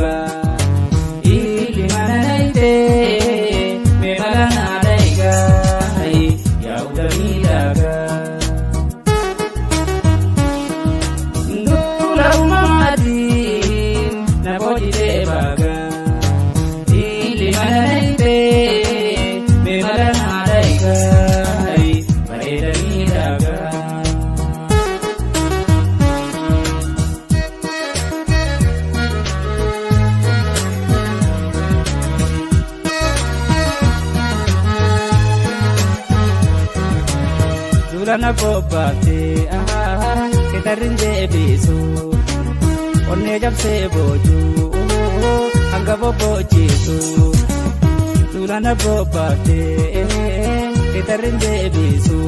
duga ili mananaite me malana daiga ya udami daga Duula Uumamaatin na bojite baga ili mananaite me malana daiga baredani daga Duula na bobbate kita rinje bisu onne japse boju anga bobo jitu Duula na bobbate kita rinje bisu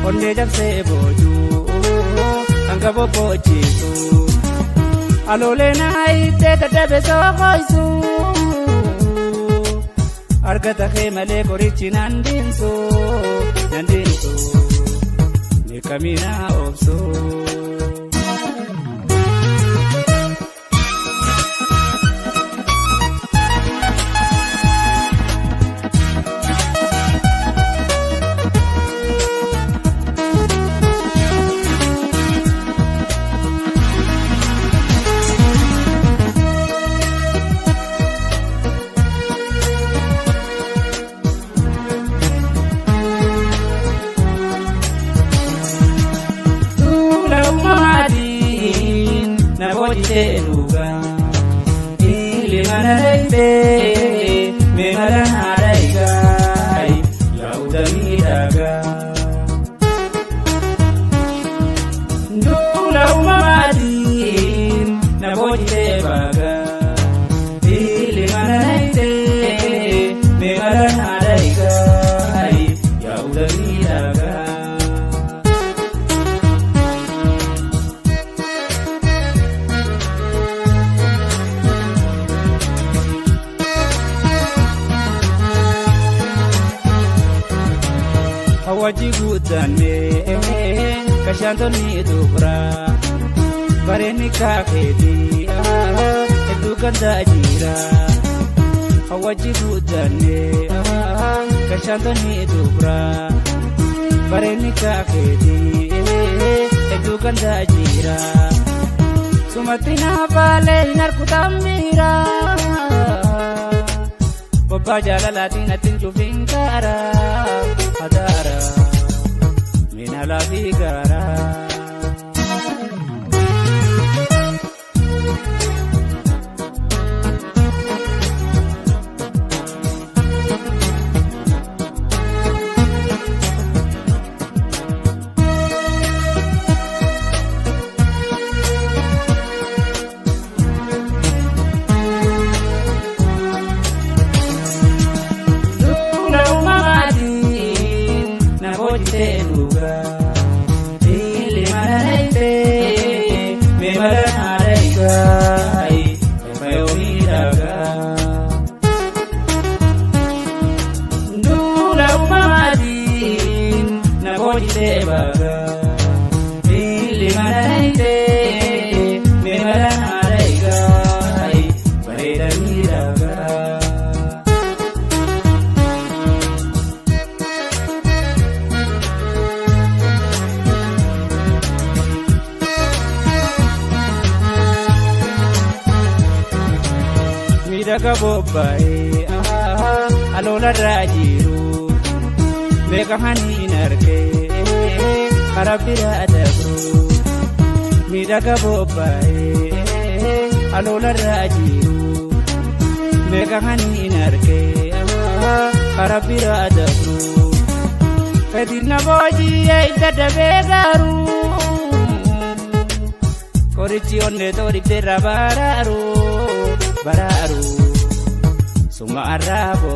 onne japse boju anga bobo jitu alole na ite tadabe so khoisu argata khemale korichi nandinsu Kamina obso Duga ili mananaite me malana daiga ya udami daga Duula Uumamaatin na bojite baga ili mananaite me malana daiga ya udami daga Wajibu dane kashantoni dubra bareni kakedi edukanda jira wajibu dane kashantoni dubra bareni kakedi edukanda jira sumatina vale narkutamira Baba jalalatina tinjufinkara hadara minala vigara Duga ili mananaite me malana daiga bayoni daga Duula Uumamaatin na bojite baga ili mananaite me malana daiga baredani daga Daga bobbae alola rajiru meka hani narke karabira adabru mi daga bobbae alola rajiru meka hani narke karabira adabru kadina boji idada begaru korichi onne tori terabararu bararu Sunga arabo